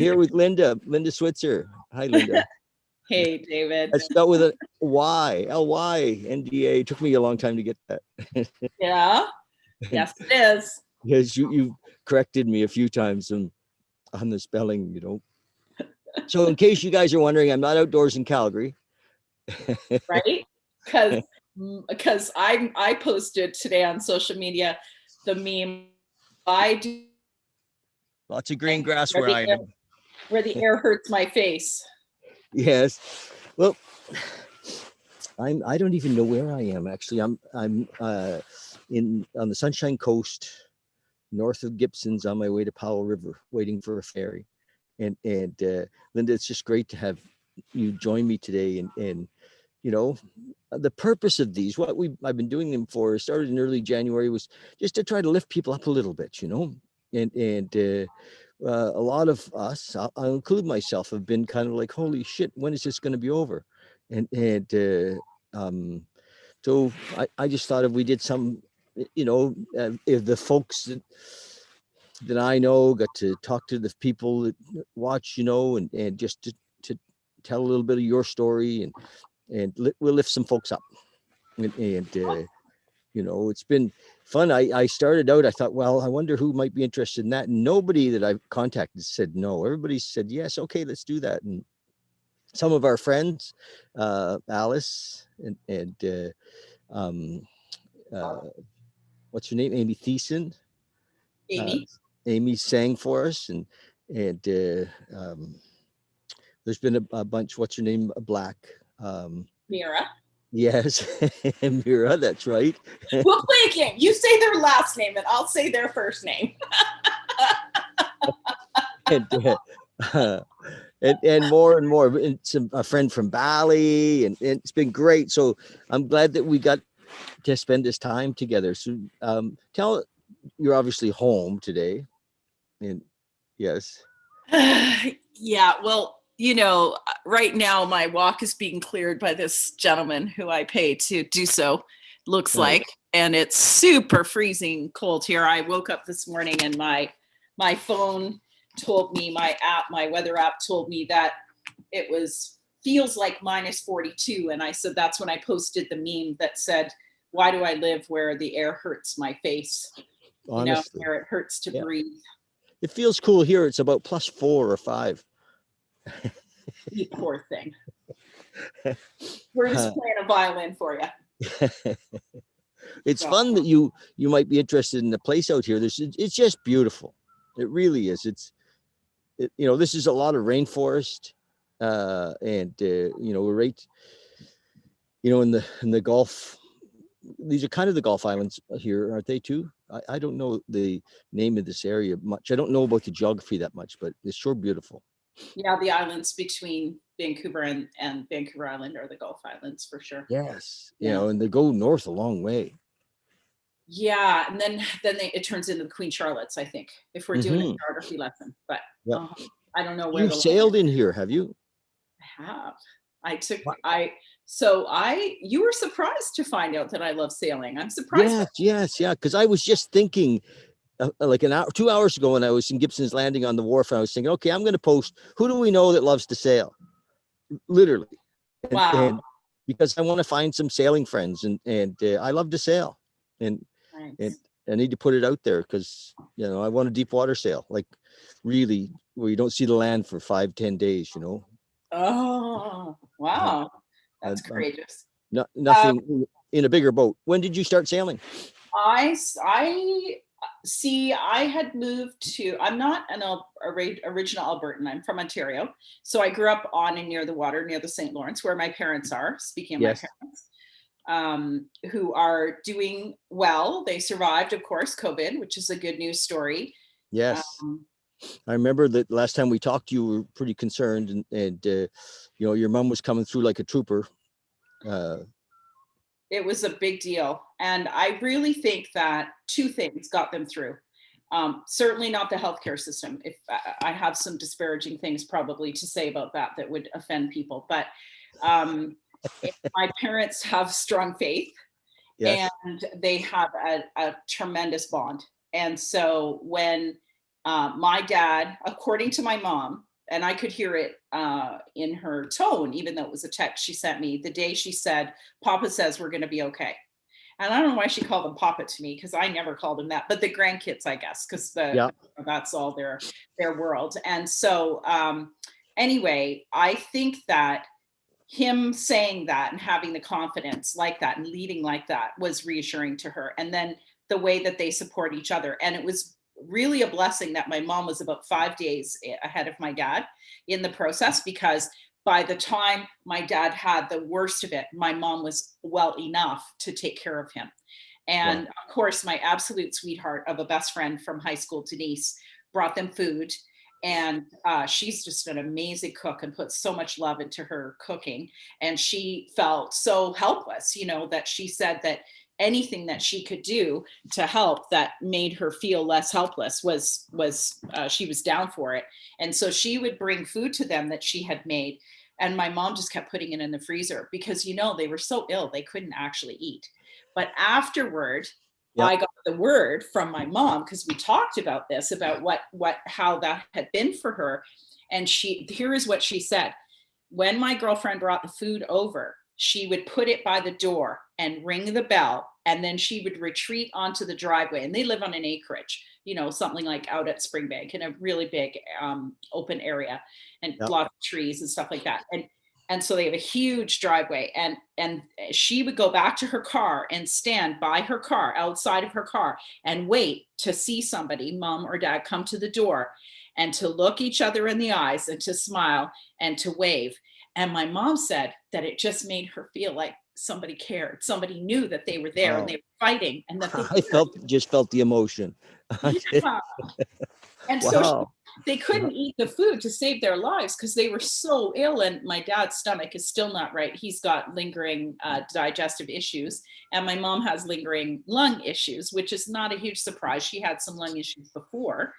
Here with Lynda Switzer. Hi, Lynda. Hey, David. I spelled with a Y, Lynda. It took me a long time to get that. Yeah. Yes, it is. Because you corrected me a few times on the spelling, So in case you guys are wondering, I'm not outdoors in Calgary. Right? Because I posted today on social media the meme I do. Lots of green grass where I am. Where the air hurts my face. Yes. Well, I don't even know where I am actually. I'm on the Sunshine Coast, north of Gibson's, on my way to Powell River, waiting for a ferry. And Lynda, it's just great to have you join me today. And the purpose of these, I've been doing them for, started in early January, was just to try to lift people up a little bit, and a lot of us, I'll include myself, have been kind of like, holy shit, when is this going to be over? So I just thought if we did some, if the folks that I know got to talk to the people that watch, and just to tell a little bit of your story, and we'll lift some folks up. And it's been fun. I started out, I thought, well, I wonder who might be interested in that. And nobody that I've contacted said no. Everybody said, yes, okay, let's do that. And some of our friends, Alice and what's her name? Amy Thiessen. Amy sang for us, and there's been a bunch. What's her name? Black. Mira. Yes, Mira. That's right. We'll play a game. You say their last name, and I'll say their first name. and more and more. It's a friend from Bali, and it's been great. So I'm glad that we got to spend this time together. So you're obviously home today, and yes. Yeah, well, right now my walk is being cleared by this gentleman who I pay to do so, looks like, and it's super freezing cold here. I woke up this morning and my phone told me, my weather app told me that it feels like minus 42. And I said, that's when I posted the meme that said, why do I live where the air hurts my face? Honestly, where it hurts to breathe. It feels cool here. It's about plus 4 or 5. You poor thing. We're just playing a violin for you. It's fun that you might be interested in the place out here. It's just beautiful. It really is. This is a lot of rainforest, and we're right, in the Gulf. These are kind of the Gulf Islands here, aren't they too? I don't know the name of this area much. I don't know about the geography that much, but it's sure beautiful. Yeah, the islands between Vancouver and Vancouver Island are the Gulf Islands for sure. Yes, and they go north a long way. Yeah, and then it turns into the Queen Charlotte's, I think, if we're doing a geography lesson. But I don't know where you've sailed in here, have you? I have. You were surprised to find out that I love sailing. I'm surprised. Yes, because I was just thinking like 2 hours ago when I was in Gibson's Landing on the wharf, and I was thinking, okay, I'm going to post, who do we know that loves to sail? Literally. And because I want to find some sailing friends, and I love to sail, and I need to put it out there because, I want a deep water sail, like really where you don't see the land for 5-10 days, Oh, wow. That's courageous. Nothing in a bigger boat. When did you start sailing? I had moved I'm not an original Albertan. I'm from Ontario. So I grew up on and near the water, near the St. Lawrence, where my parents are, speaking of my parents, who are doing well. They survived, of course, COVID, which is a good news story. Yes. I remember that last time we talked, you were pretty concerned, and your mom was coming through like a trooper. It was a big deal. And I really think that 2 things got them through. Certainly not the healthcare system. If I have some disparaging things probably to say about that would offend people, but my parents have strong faith, and they have a tremendous bond. And so when my dad, according to my mom, and I could hear it in her tone, even though it was a text she sent me the day she said, Papa says we're going to be okay. And I don't know why she called them Papa to me, because I never called them that, but the grandkids, I guess, because Yeah. that's all their world. And so anyway, I think that him saying that and having the confidence like that and leading like that was reassuring to her. And then the way that they support each other. And it was really a blessing that my mom was about 5 days ahead of my dad in the process, because by the time my dad had the worst of it, my mom was well enough to take care of him. And Wow. of course, my absolute sweetheart of a best friend from high school, Denise, brought them food. And she's just an amazing cook and puts so much love into her cooking. And she felt so helpless, that she said that anything that she could do to help that made her feel less helpless was she was down for it. And so she would bring food to them that she had made. And my mom just kept putting it in the freezer because, they were so ill, they couldn't actually eat. But afterward, Yeah. I got the word from my mom, because we talked about this, about how that had been for her. And here is what she said. When my girlfriend brought the food over, she would put it by the door and ring the bell. And then she would retreat onto the driveway. And they live on an acreage, something like out at Springbank in a really big open area, and lots of trees and stuff like that. And so they have a huge driveway, and she would go back to her car and stand by her car, outside of her car, and wait to see somebody, mom or dad, come to the door, and to look each other in the eyes and to smile and to wave. And my mom said that it just made her feel like somebody cared. Somebody knew that they were there and they were fighting, and that I just felt the emotion. yeah. And Wow. so they couldn't eat the food to save their lives because they were so ill. And my dad's stomach is still not right. He's got lingering digestive issues. And my mom has lingering lung issues, which is not a huge surprise. She had some lung issues before,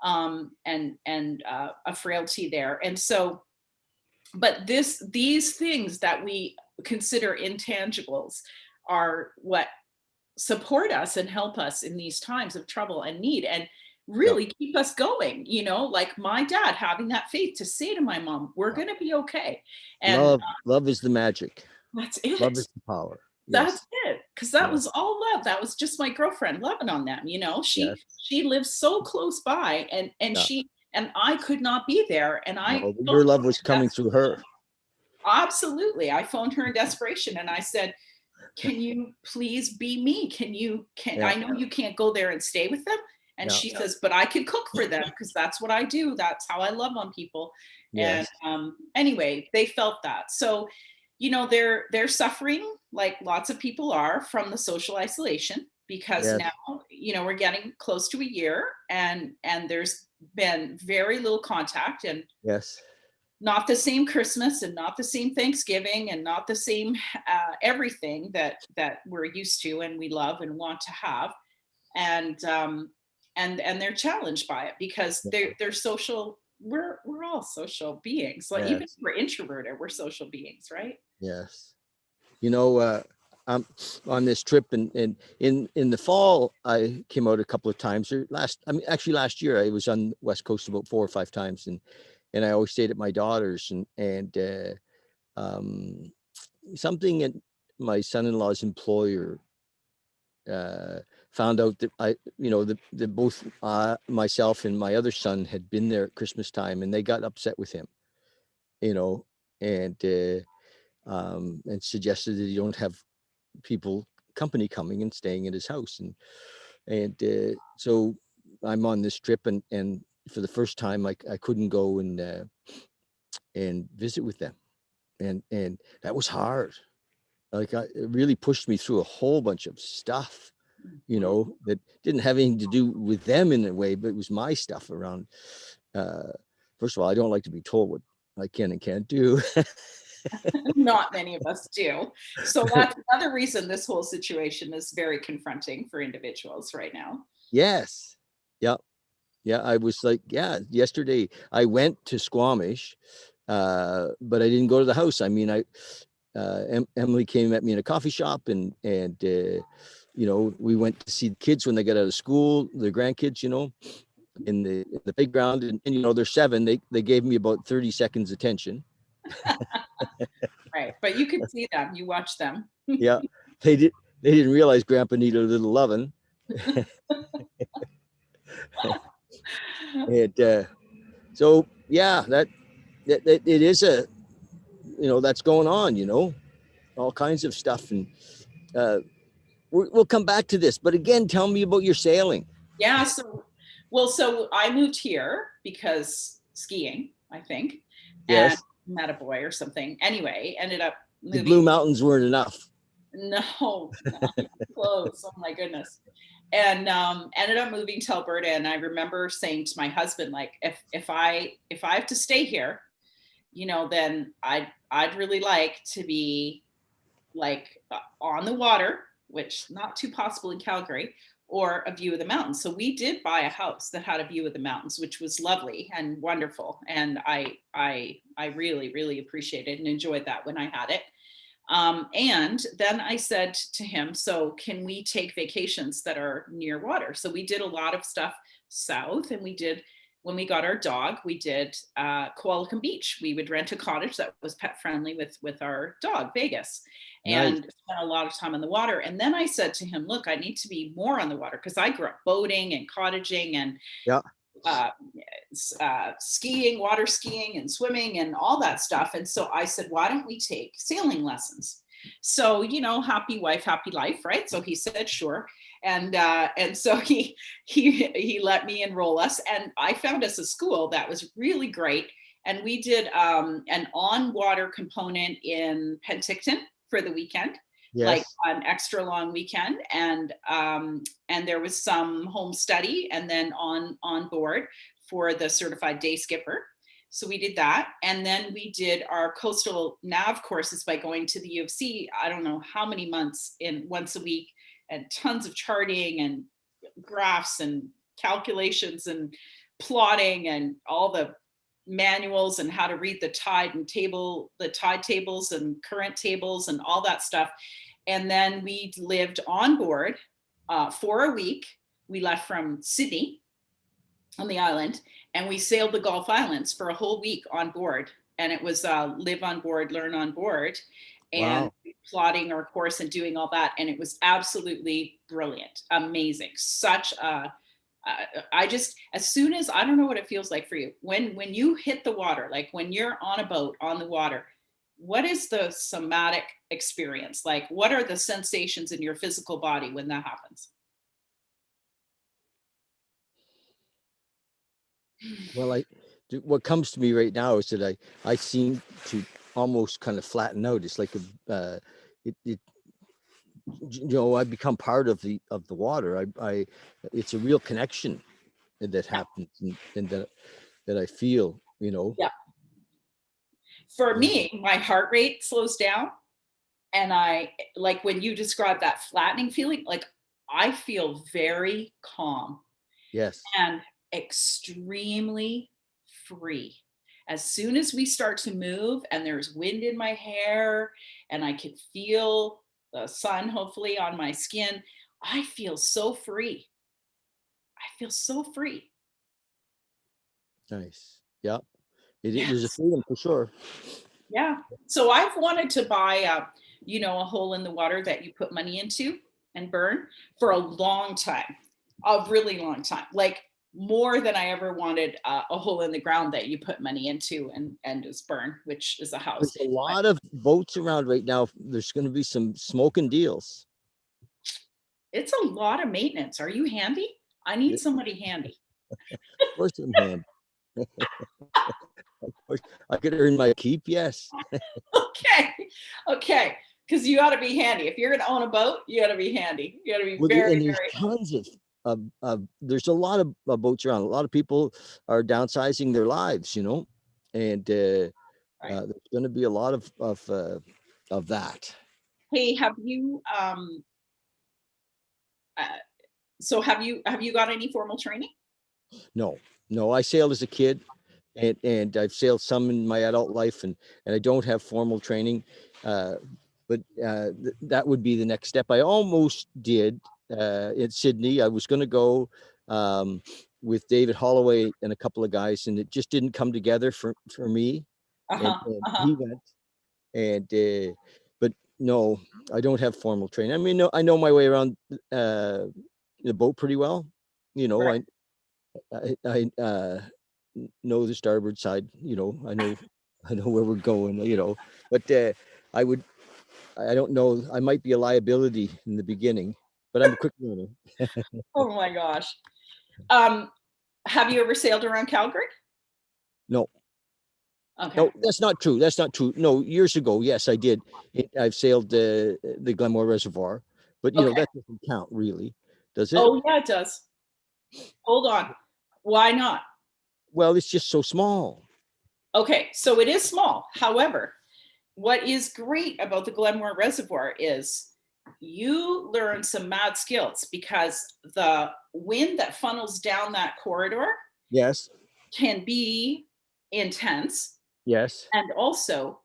and a frailty there. And so, but these things that we consider intangibles are what support us and help us in these times of trouble and need, and really keep us going, like my dad having that faith to say to my mom, we're going to be okay. And love is the magic. That's it. Love is the power. That's it. Because that was all love. That was just my girlfriend loving on them. She lives so close by, and she and I could not be there. And your love was coming through her. Absolutely. I phoned her in desperation and I said, can you please be me? I know you can't go there and stay with them. And she says, but I can cook for them because that's what I do. That's how I love on people. Yes. And anyway, they felt that. So, they're suffering like lots of people are from the social isolation, because now, we're getting close to a year, and there's been very little contact, and not the same Christmas and not the same Thanksgiving and not the same everything that we're used to and we love and want to have. And they're challenged by it because they're social. We're all social beings. Like even if we're introverted, we're social beings, right? Yes. I'm on this trip, and in the fall, I came out a couple of times. Last year I was on the West Coast about 4 or 5 times, and I always stayed at my daughter's, and something at my son-in-law's employer found out that that both myself and my other son had been there at Christmas time, and they got upset with him, and suggested that he don't have company coming and staying at his house, and so I'm on this trip, and for the first time I couldn't go and visit with them, and that was hard. Like it really pushed me through a whole bunch of stuff, that didn't have anything to do with them in a way, but it was my stuff around. First of all, I don't like to be told what I can and can't do. Not many of us do. So that's another reason this whole situation is very confronting for individuals right now. Yes. Yep. Yeah. I was like, yesterday I went to Squamish, but I didn't go to the house. I mean, Emily came and met me in a coffee shop, and we went to see the kids when they got out of school, the grandkids, in the playground, and you know, they're 7. They gave me about 30 seconds attention. Right. But you can see them, you watch them. Yeah, they didn't realize Grandpa needed a little loving. And so yeah, that it is a, you know, that's going on, you know, all kinds of stuff. And we'll come back to this, but again, tell me about your sailing. Yeah. So, so I moved here because skiing, I think, and Yes, met a boy or something. Anyway, ended up the Blue moving. Mountains weren't enough. No, not even close. Oh my goodness. And ended up moving to Alberta. And I remember saying to my husband, like, if I have to stay here, you know, then I'd really like to be like on the water, which not too possible in Calgary, or a view of the mountains. So we did buy a house that had a view of the mountains, which was lovely and wonderful. And I really, really appreciated and enjoyed that when I had it. And then I said to him, so can we take vacations that are near water? So we did a lot of stuff south, and we did, when we got our dog, we did Koalakan Beach. We would rent a cottage that was pet friendly with our dog, Vegas, Nice. and spent a lot of time on the water. And then I said to him, look, I need to be more on the water, because I grew up boating and cottaging and Yeah. Skiing, water skiing and swimming and all that stuff. And so I said, why don't we take sailing lessons? So, you know, happy wife, happy life, right? So he said, sure. And so he let me enroll us, and I found us a school that was really great. And we did an on-water component in Penticton for the weekend, like Yes. an extra long weekend, and there was some home study, and then on board for the certified day skipper. So we did that, and then we did our coastal nav courses by going to the U of C. I don't know how many months, in once a week, and tons of charting and graphs and calculations and plotting and all the manuals and how to read the tide tables and current tables and all that stuff. And then we lived on board for a week. We left from Sydney on the island, and we sailed the Gulf Islands for a whole week on board. And it was live on board, learn on board, and Wow. plotting our course and doing all that. And it was absolutely brilliant, amazing. Such a, I just, as soon as, I don't know what it feels like for you, when you hit the water, like when you're on a boat on the water, what is the somatic experience? Like, what are the sensations in your physical body when that happens? Well, what comes to me right now is that I seem to almost kind of flatten out. It's like it you know, I become part of the water. It's a real connection that happens, and that I feel, you know. Yeah. For And me, my heart rate slows down, and I, like when you describe that flattening feeling, like I feel very calm yes, and extremely free. As soon as we start to move and there's wind in my hair and I can feel the sun hopefully on my skin, I feel so free. I feel so free. nice. Yeah, there's a Yes. freedom for sure. Yeah. So I've wanted to buy you know, a hole in the water that you put money into and burn for a long time, a really long time, like more than I ever wanted a hole in the ground that you put money into and just burn, which is a house. There's a But lot of boats around right now. There's going to be some smoking deals. it's a lot of maintenance. Are you handy? I need somebody handy. Of course, I'm hand. Of course, I could earn my keep. Yes. Okay. Okay. Because you got to be handy. If you're going to own a boat, you got to be handy. You got to be Well, very, and there's very. tons of there's a lot of boats around. A lot of people are downsizing their lives, you know, and Right. there's going to be a lot of that. Hey, have you uh, so have you got any formal training? No, no, I sailed as a kid, and I've sailed some in my adult life, and I don't have formal training, but that would be the next step. I almost did in Sydney. I was going to go, um, with David Holloway and a couple of guys, and it just didn't come together for me. And he went, and but no, I don't have formal training. I mean, no, I know my way around the boat pretty well. You know, Right. I know the starboard side. You know, I know where we're going. You know, but I don't know. I might be a liability in the beginning, but I'm a quick learner. Oh my gosh. Have you ever sailed around Calgary? No, Okay. no, that's not true. That's not true. No, years ago, yes, I did. I've sailed the Glenmore Reservoir, but you know Okay. that doesn't count really, does it? Oh yeah, it does. Hold on. Why not? Well, it's just so small. Okay, so it is small. However, what is great about the Glenmore Reservoir is you learn some mad skills because the wind that funnels down that corridor Yes, can be intense. yes, And also,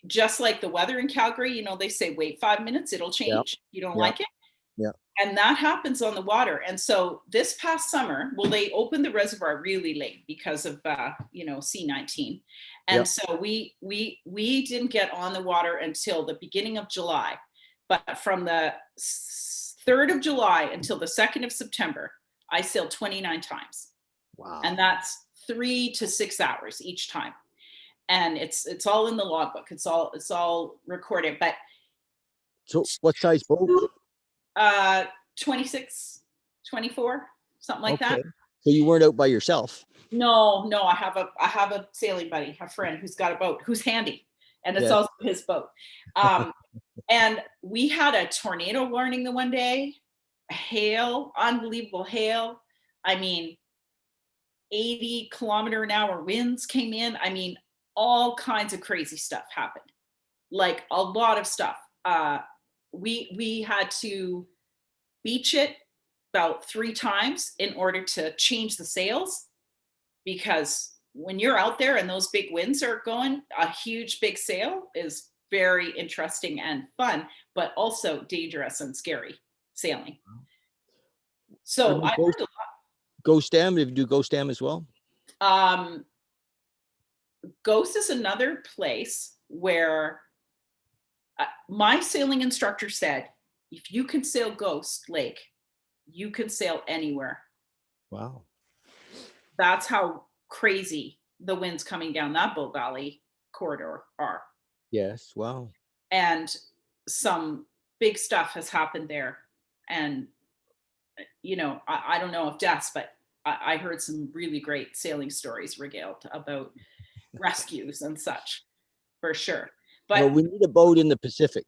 just like the weather in Calgary, they say wait 5 minutes, it'll yeah, change. You don't yeah, like it? yeah. And that happens on the water. And so this past summer, well, they opened the reservoir really late because of C-19. Yeah. And so we didn't get on the water until the beginning of July. But from the 3rd of July until the 2nd of September, I sailed 29 times. Wow. And that's 3 to 6 hours each time. And it's all in the logbook. It's all recorded. But So, what size boat? 26, 24, something like that. Okay. So you weren't out by yourself. No, I have a sailing buddy, a friend who's got a boat, who's handy, and it's Yes. also his boat. And we had a tornado warning the one day, hail, unbelievable hail. I mean, 80-kilometer-an-hour winds came in. I mean, all kinds of crazy stuff happened. Like a lot of stuff. We had to beach it about 3 times in order to change the sails, because when you're out there and those big winds are going, a huge big sail is very interesting and fun, but also dangerous and scary sailing. So I learned Ghost Dam. Did you do Ghost Dam as well? Ghost is another place where my sailing instructor said, if you can sail Ghost Lake, you can sail anywhere. Wow. That's how crazy the winds coming down that Bow Valley corridor are. Yes. Wow. And some big stuff has happened there. And, I don't know if deaths, but I heard some really great sailing stories regaled about rescues and such, for sure. Well, But, we need a boat in the Pacific,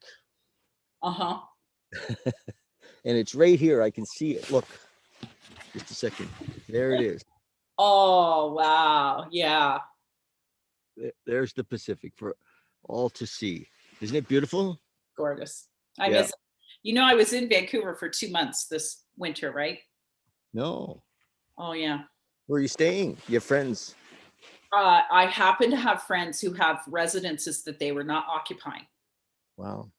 uh-huh. and it's right here. I can see it. Look, just a second. There it is. Oh, wow. Yeah. There's the Pacific for all to see. Isn't it beautiful? Gorgeous. I Yeah. miss it. I was in Vancouver for 2 months this winter, right? No. Oh, yeah. Where are you staying? Your friends? I happen to have friends who have residences that they were not occupying. Wow.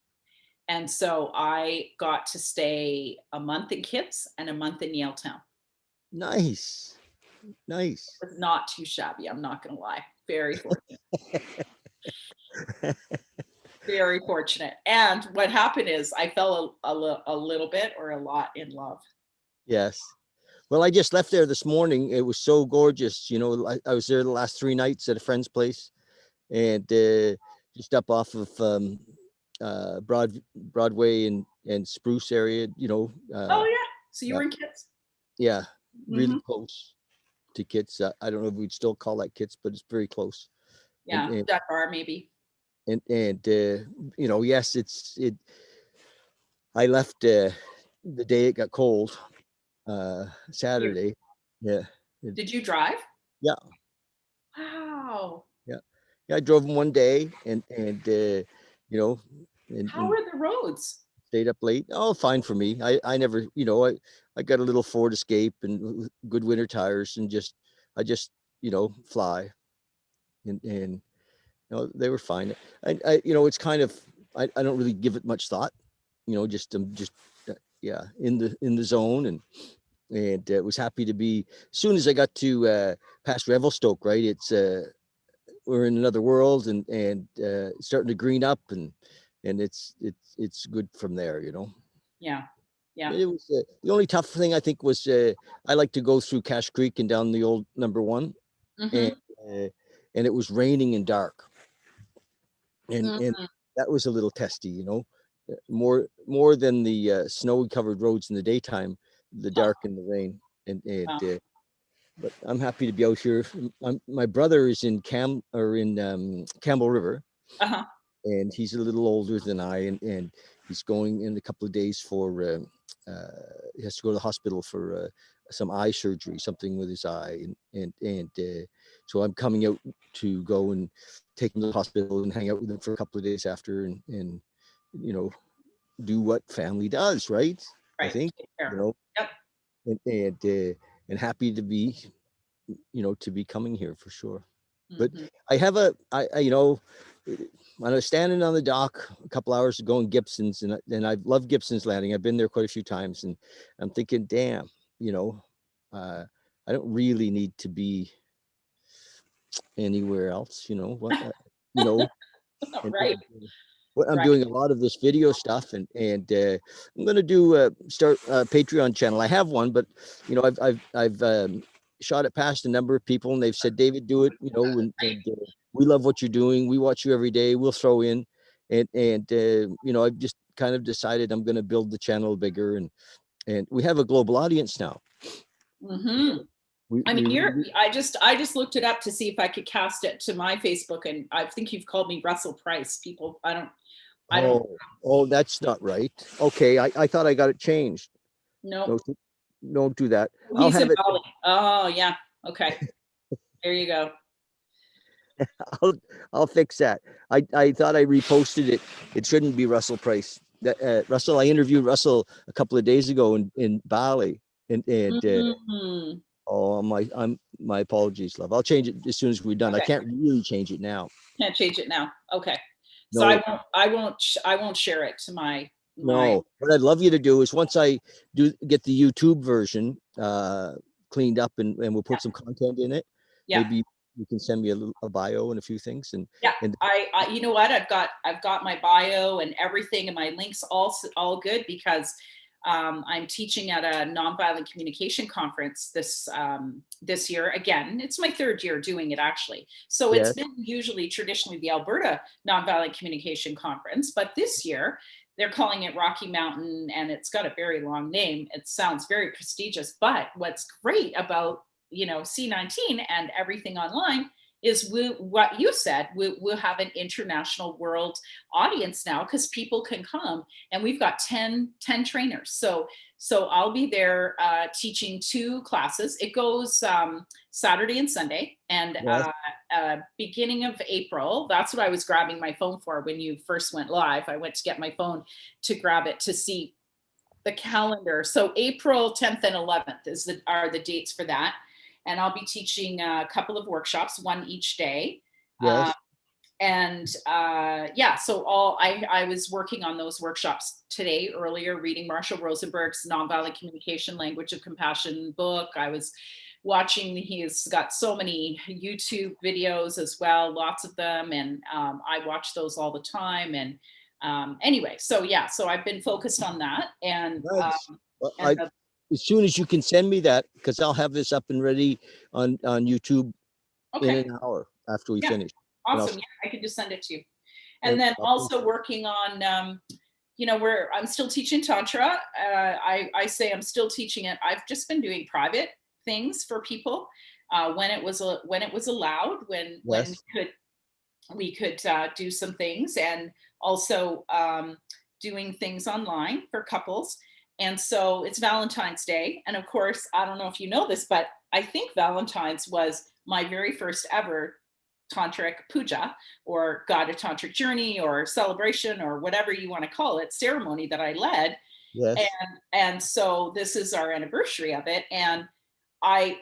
And so I got to stay a month in Kits and a month in Yaletown. Nice. Nice. It was not too shabby, I'm not going to lie. Very fortunate. Very fortunate. And what happened is I fell a little bit or a lot in love. Yes. Well, I just left there this morning. It was so gorgeous. I was there the last 3 nights at a friend's place, and just up off of Broadway and Spruce area. Oh yeah. So you yeah, were in Kits? yeah, really Mm-hmm. close to Kits. I don't know if we'd still call that Kits, but it's very close. Yeah, that bar maybe. And yes, it. I left the day it got cold, Saturday. Yeah. Did you drive? Yeah. Wow. Yeah. Yeah. I drove them one day and How are the roads? stayed up late. Oh, fine for me. I never, I got a little Ford Escape and good winter tires and I just, fly and they were fine. It's kind of, I don't really give it much thought, just, I'm just, yeah, in the zone and and was happy to be. As soon as I got to past Revelstoke, right, it's we're in another world, and starting to green up, and it's good from there, you know. Yeah. Yeah. It was the only tough thing I think was I like to go through Cache Creek and down the old number one, and Mm-hmm. uh, and it was raining and dark, and Mm-hmm. that was a little testy, you know, more than the snowy covered roads in the daytime, the Huh. dark and the rain, and Wow. but I'm happy to be out here. My brother is in Campbell River, Uh-huh. and he's a little older than I, and he's going in a couple of days for he has to go to the hospital for some eye surgery, something with his eye, and so I'm coming out to go and take him to the hospital and hang out with him for a couple of days after, and you know, do what family does, right? I Right. think, Take you care. know, Yep. and happy to be, you know, to be coming here for sure. But Mm-hmm. I have you know, when I was standing on the dock a couple hours ago in Gibson's, and I love Gibson's Landing. I've been there quite a few times, and I'm thinking, damn, you know, I don't really need to be anywhere else, you know. You know, Right. and what I'm Right. doing a lot of this video stuff, and I'm gonna do start a Patreon channel. I have one, but you know, I've shot it past a number of people, and they've said, David, do it. You know, and we love what you're doing. We watch you every day. We'll throw in, and you know, I've just kind of decided I'm gonna build the channel bigger, and we have a global audience now. Mm-hmm. I mean, We you're, really, I just looked it up to see if I could cast it to my Facebook, and I think you've called me Russell Price. People, I don't oh, that's not right. Okay, I thought I got it changed. know. No, don't do that. I'll He's in have it. Bali. Oh, yeah. Okay. There you go. I'll I'll fix that. I thought I reposted it. It shouldn't be Russell Price. That Russell, I interviewed Russell a couple of days ago in Bali, and Mhm. oh my apologies, love. I'll change it as soon as we're done. I Okay. can't really change it now. Can't change it now. Okay. So No, I won't share it to my. no. What I'd love you to do is once I do get the YouTube version cleaned up, and we'll Yeah. put some content in it. Yeah. Maybe you can send me a bio and a few things, Yeah. and You know what? I've got my bio and everything, and my links all good, because I'm teaching at a nonviolent communication conference this year. Again, it's my third year doing it, actually. So it's yeah, been usually traditionally the Alberta Nonviolent Communication Conference, but this year they're calling it Rocky Mountain, and it's got a very long name. It sounds very prestigious, but what's great about C19 and everything online is what you said, we'll have an international world audience now, because people can come, and we've got 10 trainers. So I'll be there teaching 2 classes. It goes Saturday and Sunday, and yes, beginning of April, that's what I was grabbing my phone for when you first went live. I went to get my phone to grab it to see the calendar. So April 10th and 11th are the dates for that. And I'll be teaching a couple of workshops, one each day. Uh, yes. yeah, so I was working on those workshops today earlier, reading Marshall Rosenberg's Nonviolent Communication, Language of Compassion book. I was watching, he's got so many YouTube videos as well, lots of them. And I watch those all the time. And anyway, so yeah, so I've been focused on that. Nice. Well, And the, as soon as you can send me that, because I'll have this up and ready on YouTube in okay, an hour after we yeah, finish, and awesome. Yeah, I can just send it to you. And and then I'll post also it. working on, where I'm still teaching Tantra. I say I'm still teaching it. I've just been doing private things for people when it was allowed, when Yes, we could do some things, and also doing things online for couples. And so it's Valentine's Day. And of course, I don't know if you know this, but I think Valentine's was my very first ever tantric puja, or guided tantric journey, or celebration, or whatever you want to call it, ceremony that I led. yes. And so this is our anniversary of it. And I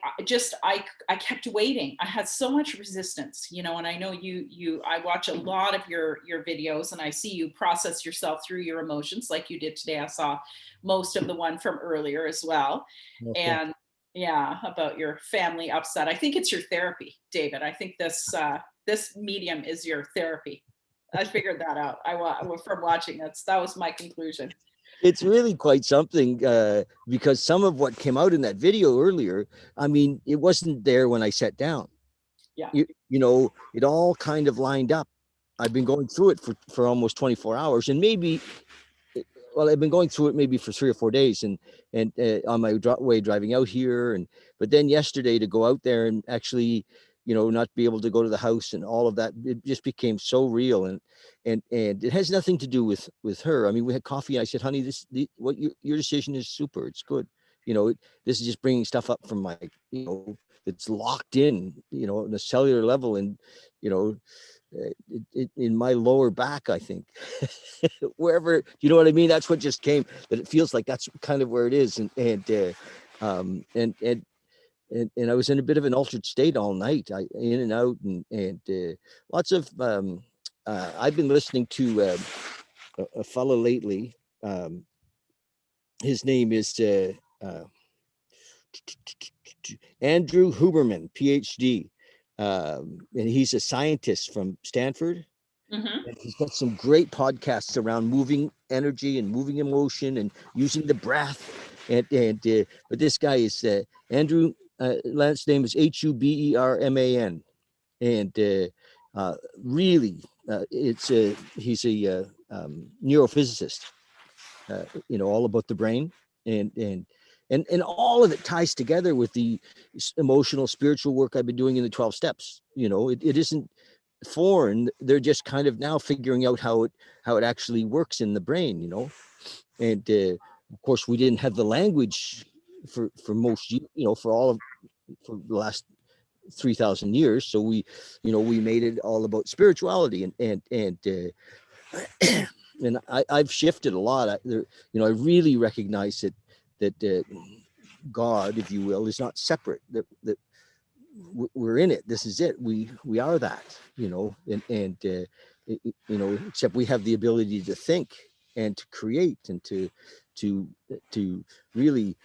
kept waiting. I had so much resistance, you know, and I know I watch a lot of your videos, and I see you process yourself through your emotions like you did today. I saw most of the one from earlier as well. Okay. And yeah, about your family upset. I think it's your therapy, David. I think this medium is your therapy. I figured that out. From watching that was my conclusion. It's really quite something, because some of what came out in that video earlier, I mean, it wasn't there when I sat down. Yeah. You know, it all kind of lined up. I've been going through it for almost 24 hours, and maybe, well, I've been going through it maybe for 3 or 4 days, and on my way driving out here, and but then yesterday to go out there and actually, you know, not be able to go to the house and all of that, it just became so real, and it has nothing to do with her. I mean, we had coffee, and I said, honey, what your decision is super. It's good. You know, this is just bringing stuff up from my, you know, it's locked in, you know, on a cellular level, and you know, in my lower back, I think. Wherever, you know what I mean? That's what just came, that it feels like that's kind of where it is. Um, and, and, and I was in a bit of an altered state all night, in and out, and lots of, I've been listening to a fellow lately. His name is Andrew Huberman, PhD. And he's a scientist from Stanford. Mm-hmm. And he's got some great podcasts around moving energy and moving emotion and using the breath. But this guy is Andrew. Last name is Huberman, and really, he's a neurophysicist. You know, all about the brain, and and all of it ties together with the emotional, spiritual work I've been doing in the 12 steps. You know, it isn't foreign. They're just kind of now figuring out how it actually works in the brain, you know. And of course, we didn't have the language for most, you know, for the last 3,000 years. So we made it all about spirituality, and I've shifted a lot. I really recognize that God, if you will, is not separate. That we're in it. This is it. We are that. You know, you know, except we have the ability to think and to create and to really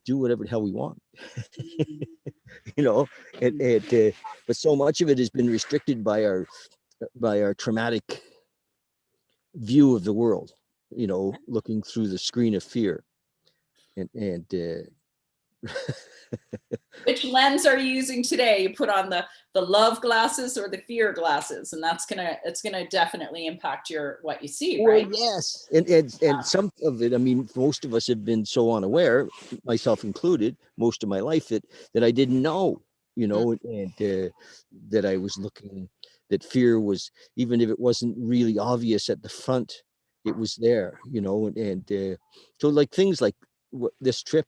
do whatever the hell we want. You know, but so much of it has been restricted by our traumatic view of the world, you know, looking through the screen of fear. And Which lens are you using today? You put on the love glasses or the fear glasses, and it's gonna definitely impact what you see, well, right? yes, and some of it, I mean, most of us have been so unaware, myself included, most of my life, that I didn't know, you know, and that I was looking, that fear was, even if it wasn't really obvious at the front, it was there, you know, and so like things like this trip,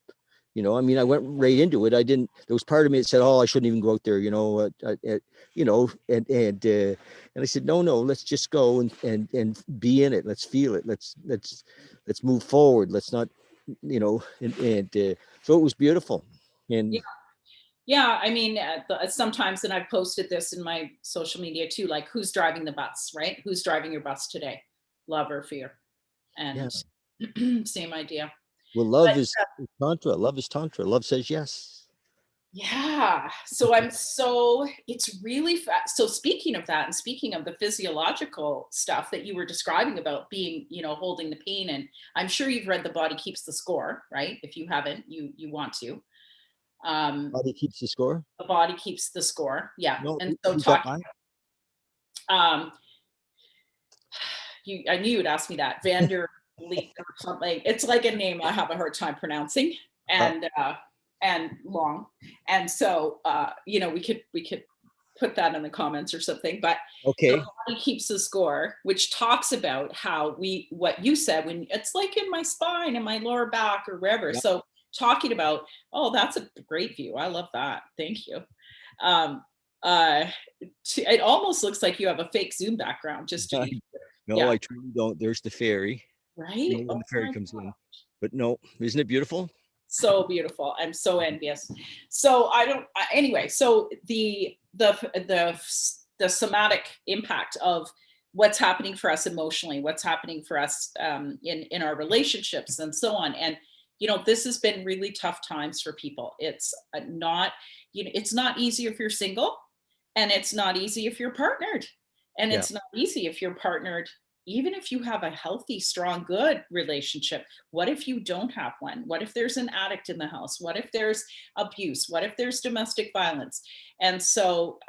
you know, I mean, I went right into it. I didn't. There was part of me that said, "Oh, I shouldn't even go out there," you know, you know, and I said, "No, no, let's just go and be in it. Let's feel it. Let's move forward. Let's not, you know." And so it was beautiful. Yeah, And yeah. I mean, sometimes, and I've posted this in my social media too. Like, who's driving the bus, right? Who's driving your bus today? Love or fear? yeah, And same idea. well, But love is tantra. Love is tantra. Love says yes. yeah, it's really fast. So speaking of that, and speaking of the physiological stuff that you were describing about being, you know, holding the pain, and I'm sure you've read The Body Keeps the Score, right? If you haven't, you want to. Body keeps the score. The Body Keeps the Score. Yeah. No, And so who's that talking, by? um, I knew you'd ask me that. Vander Leek or something. It's like a name I have a hard time pronouncing. And long. And so you know, we could put that in the comments or something. But the Okay. Body Keeps the Score, which talks about how what you said, when it's like in my spine and my lower back or wherever. Yeah. So talking about, oh, that's a great view. I love that. Thank you. Um, uh, it almost looks like you have a fake Zoom background, just to be, No, yeah, I truly don't. There's the fairy. You right. know, when Oh the fairy my comes God. in. But no, isn't it beautiful? So beautiful. I'm so envious. So anyway, so the somatic impact of what's happening for us emotionally, what's happening for us in our relationships and so on. And, this has been really tough times for people. It's not, it's not easy if you're single, and it's not easy if you're partnered, and Yeah. it's not easy if you're partnered. Even if you have a healthy, strong, good relationship, what if you don't have one? What if there's an addict in the house? What if there's abuse? What if there's domestic violence? And so,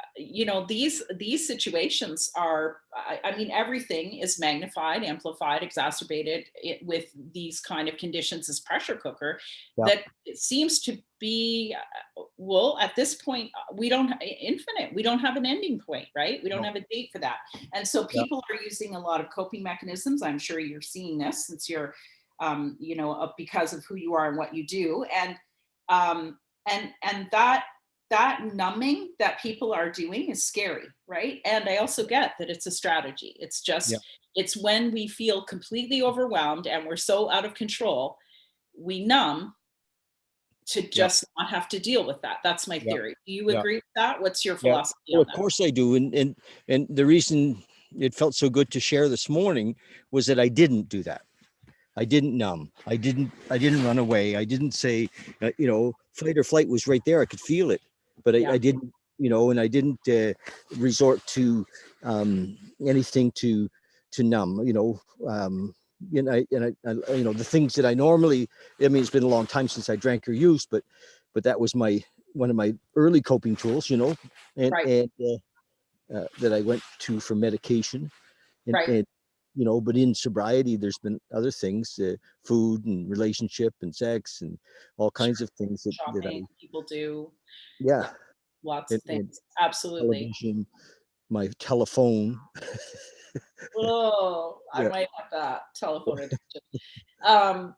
these situations are, I mean, everything is magnified, amplified, exacerbated with these kind of conditions as pressure cooker. Yeah. That it seems to be, well, at this point, we don't infinite. We don't have an ending point, right? We don't No. have a date for that. And so people are using a lot of coping mechanisms. I'm sure you're seeing this since you're, because of who you are and what you do. And that numbing that people are doing is scary, right? And I also get that it's a strategy. It's just, it's when we feel completely overwhelmed and we're so out of control, we numb to just not have to deal with that. That's my theory. Do you agree with that? What's your philosophy Well, on of that? course I do. And the reason it felt so good to share this morning was that I didn't do that. I didn't numb. I didn't run away. I didn't say, fight or flight was right there. I could feel it, but I didn't, and I didn't resort to anything to numb, and I, the things that I normally, I mean, it's been a long time since I drank or used, but that was one of my early coping tools, and that I went to for medication, and but in sobriety, there's been other things, food and relationship and sex and all kinds of things that people do. Yeah. Lots of things. Absolutely. Television, my telephone. Oh, I might have that telephone addiction.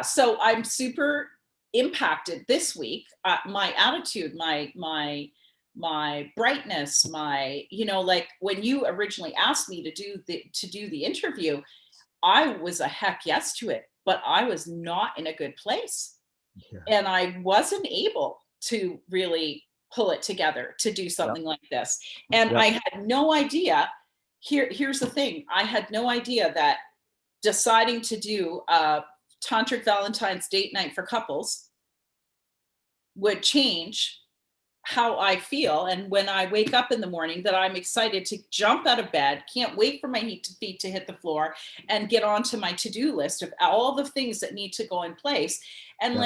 So I'm super impacted this week. My attitude, my brightness, like when you originally asked me to do the interview, I was a heck yes to it, but I was not in a good place. And I wasn't able to really pull it together to do something like this. And I had no idea. Here's the thing. I had no idea that deciding to do a Tantric Valentine's date night for couples would change how I feel. And when I wake up in the morning, that I'm excited to jump out of bed, can't wait for my feet to hit the floor and get onto my to-do list of all the things that need to go in place. And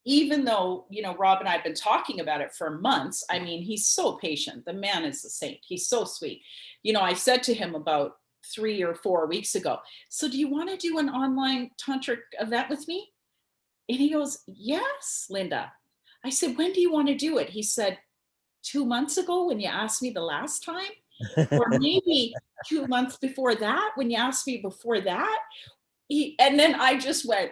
even though, Rob and I have been talking about it for months, I mean, he's so patient. The man is a saint. He's so sweet. I said to him about 3 or 4 weeks ago, so do you want to do an online tantric event with me? And he goes, yes, Lynda. I said, when do you want to do it? He said, 2 months ago when you asked me the last time, or maybe 2 months before that when you asked me before that. And then I just went,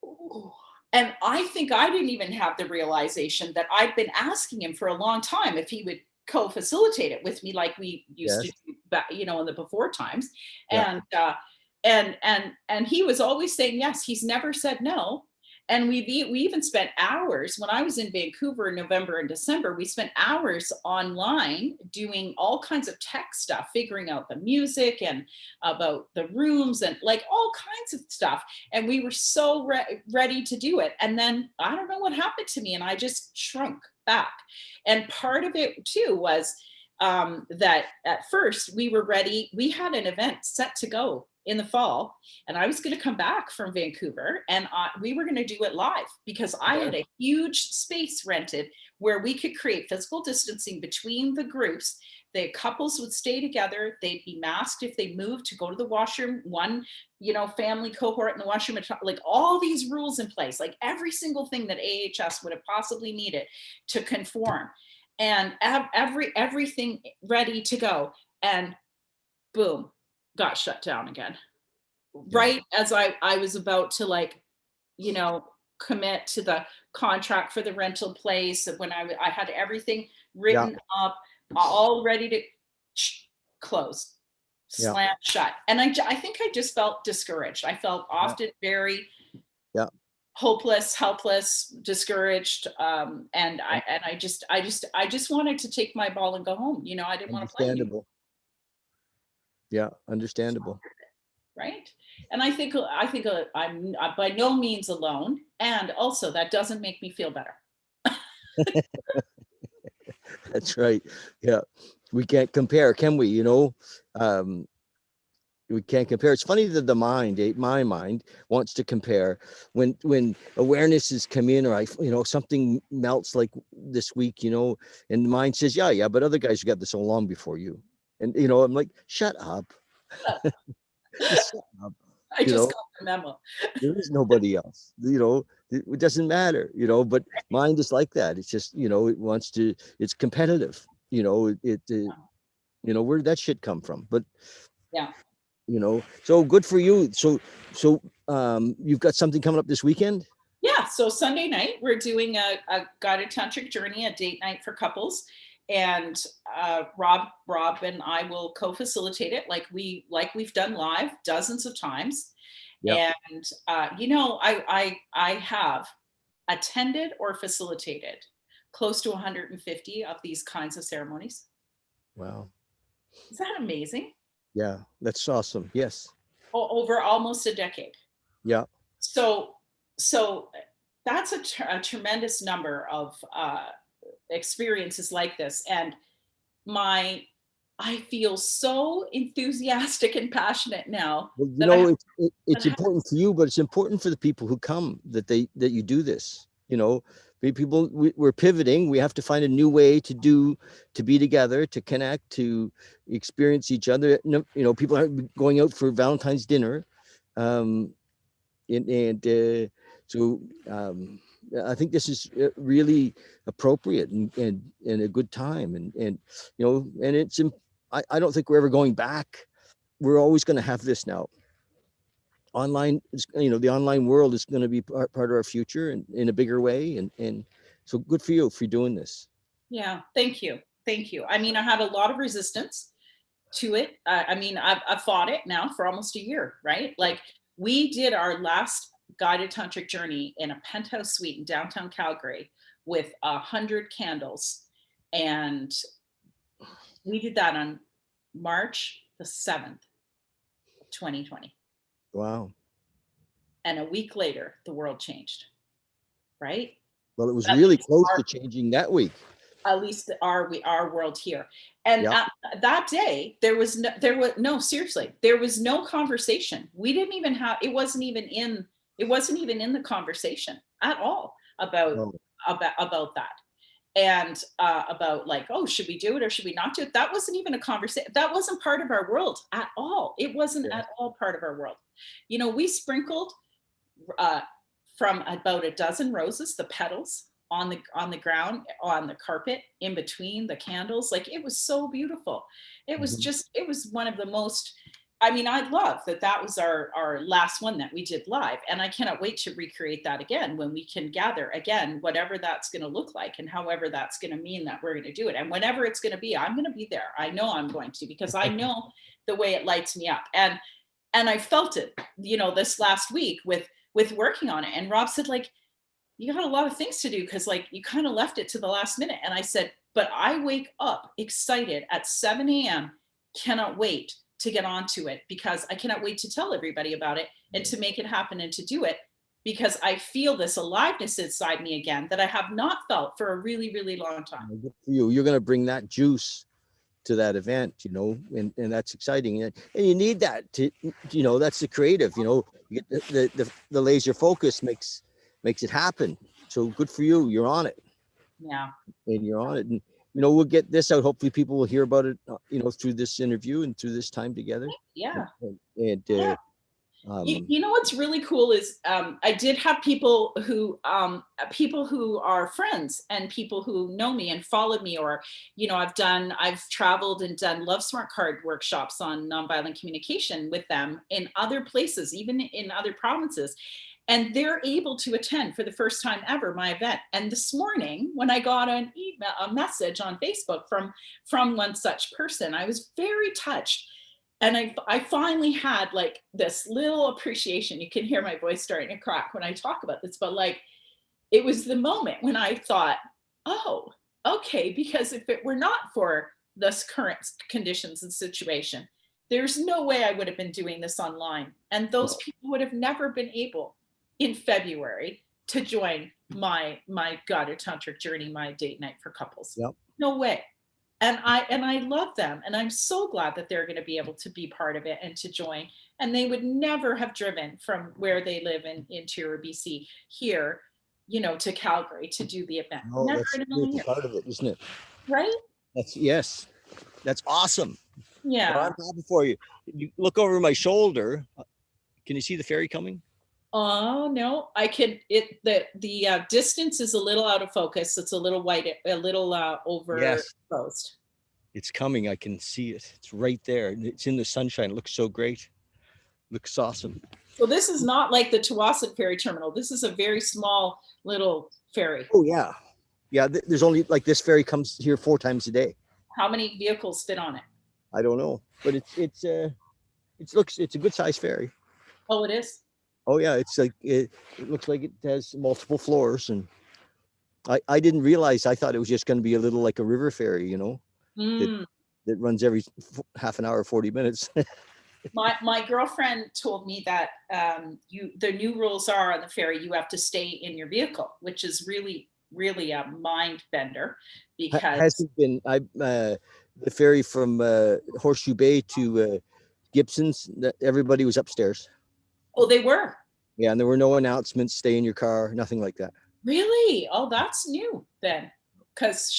ooh. And I think I didn't even have the realization that I'd been asking him for a long time if he would co-facilitate it with me, like we used to do back, in the before times. And he was always saying yes. He's never said no. And we even spent hours when I was in Vancouver in November and December. We spent hours online doing all kinds of tech stuff, figuring out the music and about the rooms and like all kinds of stuff. And we were so ready to do it. And then I don't know what happened to me, and I just shrunk back. And part of it too was that at first we were ready. We had an event set to go in the fall, and I was going to come back from Vancouver, and we were going to do it live because I had a huge space rented where we could create physical distancing between the groups. The couples would stay together. They'd be masked if they moved to go to the washroom. One, family cohort in the washroom, like all these rules in place, like every single thing that AHS would have possibly needed to conform, and everything ready to go. And boom, got shut down again. Right as I was about to commit to the contract for the rental place, when I had everything written up, all ready to close, slam shut. And I think I just felt discouraged. I felt often very hopeless, helpless, discouraged. And I just wanted to take my ball and go home. You know, I didn't want to play anymore. Understandable. Yeah, understandable. Right. And I think I'm by no means alone. And also that doesn't make me feel better. That's right. Yeah. We can't compare, can we? You know, we can't compare. It's funny that the mind, my mind, wants to compare when awareness has come in, or something melts like this week, and the mind says, yeah, but other guys got this so long before you. And I'm like, shut up. Just shut up. I just got the memo. There is nobody else. It doesn't matter, but mind is like that. It's just, it wants to, it's competitive, where did that shit come from? But yeah. So good for you. So you've got something coming up this weekend? Yeah. So Sunday night, we're doing a guided tantric journey, a date night for couples. And Rob and I will co-facilitate it like we've done live dozens of times. Yep. And I have attended or facilitated close to 150 of these kinds of ceremonies. Wow. Is that amazing? Yeah, that's awesome. Yes. Over almost a decade. Yeah. So that's a tremendous number of experiences like this. And I feel so enthusiastic and passionate now. Well, it's important for you, but it's important for the people who come that you do this. People, we're pivoting. We have to find a new way to be together, to connect, to experience each other. People aren't going out for Valentine's dinner. So I think this is really appropriate and a good time. And it's, I don't think we're ever going back. We're always going to have this now. Online, the online world is going to be part of our future and in a bigger way. And so good for you for doing this. Yeah. Thank you. I mean, I had a lot of resistance to it. I've fought it now for almost a year, right? Like we did our last guided tantric journey in a penthouse suite in downtown Calgary with 100 candles. And we did that on March the 7th, 2020. Wow. And a week later, the world changed, right? Well, it was really close to changing that week. At least our world here. And that day, there was no conversation. We didn't even have, it wasn't even in the conversation at all about that. And about like, oh, should we do it or should we not do it? That wasn't even a conversation. That wasn't part of our world at all. It wasn't at all part of our world. We sprinkled from about a dozen roses, the petals on the ground, on the carpet, in between the candles. Like it was so beautiful. It was just, it was one of the most, I love that was our last one that we did live. And I cannot wait to recreate that again when we can gather again, whatever that's going to look like and however that's going to mean that we're going to do it. And whenever it's going to be, I'm going to be there. I know I'm going to, because I know the way it lights me up. And I felt it, this last week with working on it. And Rob said, like, you got a lot of things to do because like you kind of left it to the last minute. And I said, but I wake up excited at 7 a.m. Cannot wait to get onto it, because I cannot wait to tell everybody about it and to make it happen and to do it, because I feel this aliveness inside me again that I have not felt for a really, really long time. Good for you. You're going to bring that juice to that event, and that's exciting. And you need that to, that's the creative, you get the laser focus makes it happen. So good for you. You're on it. Yeah. And you're on it. And, we'll get this out. Hopefully people will hear about it, through this interview and through this time together. Yeah. And what's really cool is I did have people who are friends and people who know me and followed me, or I've traveled and done Love Smart Card workshops on nonviolent communication with them in other places, even in other provinces. And they're able to attend for the first time ever my event. And this morning, when I got an email, a message on Facebook from one such person, I was very touched. And I finally had like this little appreciation. You can hear my voice starting to crack when I talk about this, but like it was the moment when I thought, oh, okay, because if it were not for this current conditions and situation, there's no way I would have been doing this online. And those No. people would have never been able in February to join my guided tantric journey, my date night for couples. Yep. No way. And I love them, and I'm so glad that they're going to be able to be part of it and to join. And they would never have driven from where they live in interior BC here, you know, to Calgary to do the event. Oh, Never that's in a million the years. part of it, isn't it? Right? Yes, that's awesome. Well, Yeah. I'm happy for you. You look over my shoulder. Can you see the ferry coming? Oh no, I can. It the distance is a little out of focus. It's a little white, a little Yes, overexposed. it's coming. I can see it. It's right there. It's in the sunshine. It looks so great. Looks awesome. So this is not like the Tawasit ferry terminal. This is a very small little ferry. Oh yeah, yeah. There's only like this ferry comes here 4 times a day. How many vehicles fit on it? I don't know, but it's a good sized ferry. Oh, it is. Oh yeah, it's like it looks like it has multiple floors, and I didn't realize. I thought it was just going to be a little like a river ferry, you know, that runs every half an hour, 40 minutes. My girlfriend told me that the new rules are on the ferry, you have to stay in your vehicle, which is really a mind bender because Hasn't been the ferry from Horseshoe Bay to Gibson's. Everybody was upstairs. Oh, they were. Yeah, and there were no announcements. Stay in your car. Nothing like that. Really? Oh, that's new then. Because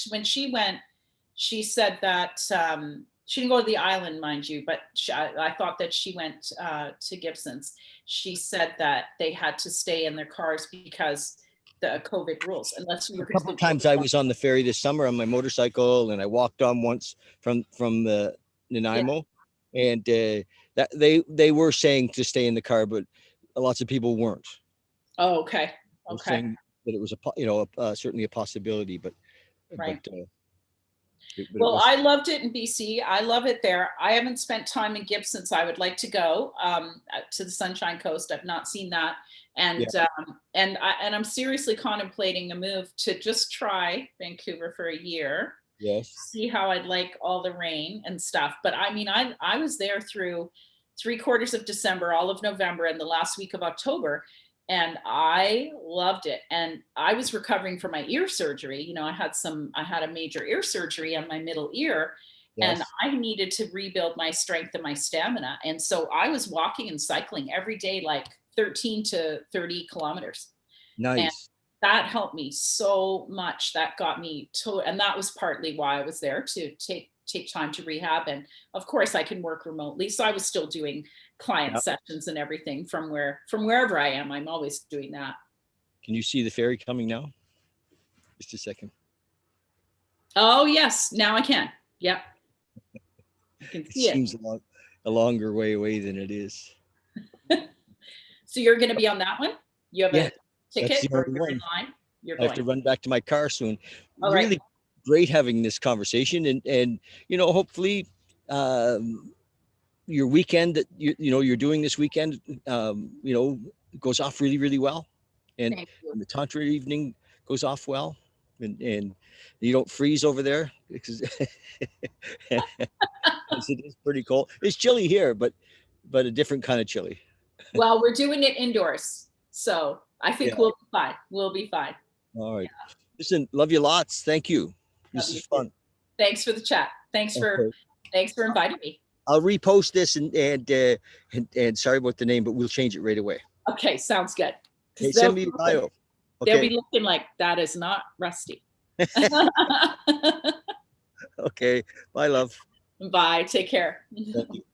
when she went, she said that she didn't go to the island, mind you, but I thought that she went to Gibson's. She said that they had to stay in their cars because the COVID rules, unless you were. A couple of times I was on the ferry this summer on my motorcycle, and I walked on once from Nanaimo, and that they were saying to stay in the car, but lots of people weren't. Oh, okay. Okay. Saying that it was certainly a possibility, but right. But well, I loved it in BC. I love it there. I haven't spent time in Gibson, so I would like to go to the Sunshine Coast. I've not seen that, and I'm seriously contemplating a move to just try Vancouver for a year. Yes. See how I'd like all the rain and stuff. But I mean, I was there through 3/4 of December, all of November, and the last week of October. And I loved it. And I was recovering from my ear surgery. You know, I had a major ear surgery on my middle ear, and I needed to rebuild my strength and my stamina. And so I was walking and cycling every day, like 13 to 30 kilometers. Nice. And that helped me so much. That got me and that was partly why I was there, to take time to rehab. And of course I can work remotely. So I was still doing client sessions and everything from wherever I am. I'm always doing that. Can you see the ferry coming now? Just a second. Oh yes, now I can. Yep. I can see it. Seems a longer way away than it is. So you're going to be on that one? You have a ticket or you're in line? I have to run back to my car soon. All really great having this conversation, and you know, hopefully your weekend that you're doing this weekend goes off really, really well, and the tantra evening goes off well, and you don't freeze over there because it is pretty cold. It's chilly here, but a different kind of chilly. Well, we're doing it indoors, so I think we'll be fine. We'll be fine. All right. Listen, love you lots. Thank you. This is fun. Thanks for the chat. Thanks for inviting me. I'll repost this and sorry about the name, but we'll change it right away. Okay, sounds good. Hey, send me your bio. Okay. They'll be looking like that is not Rusty. Okay. Bye, love. Bye. Take care. Thank you.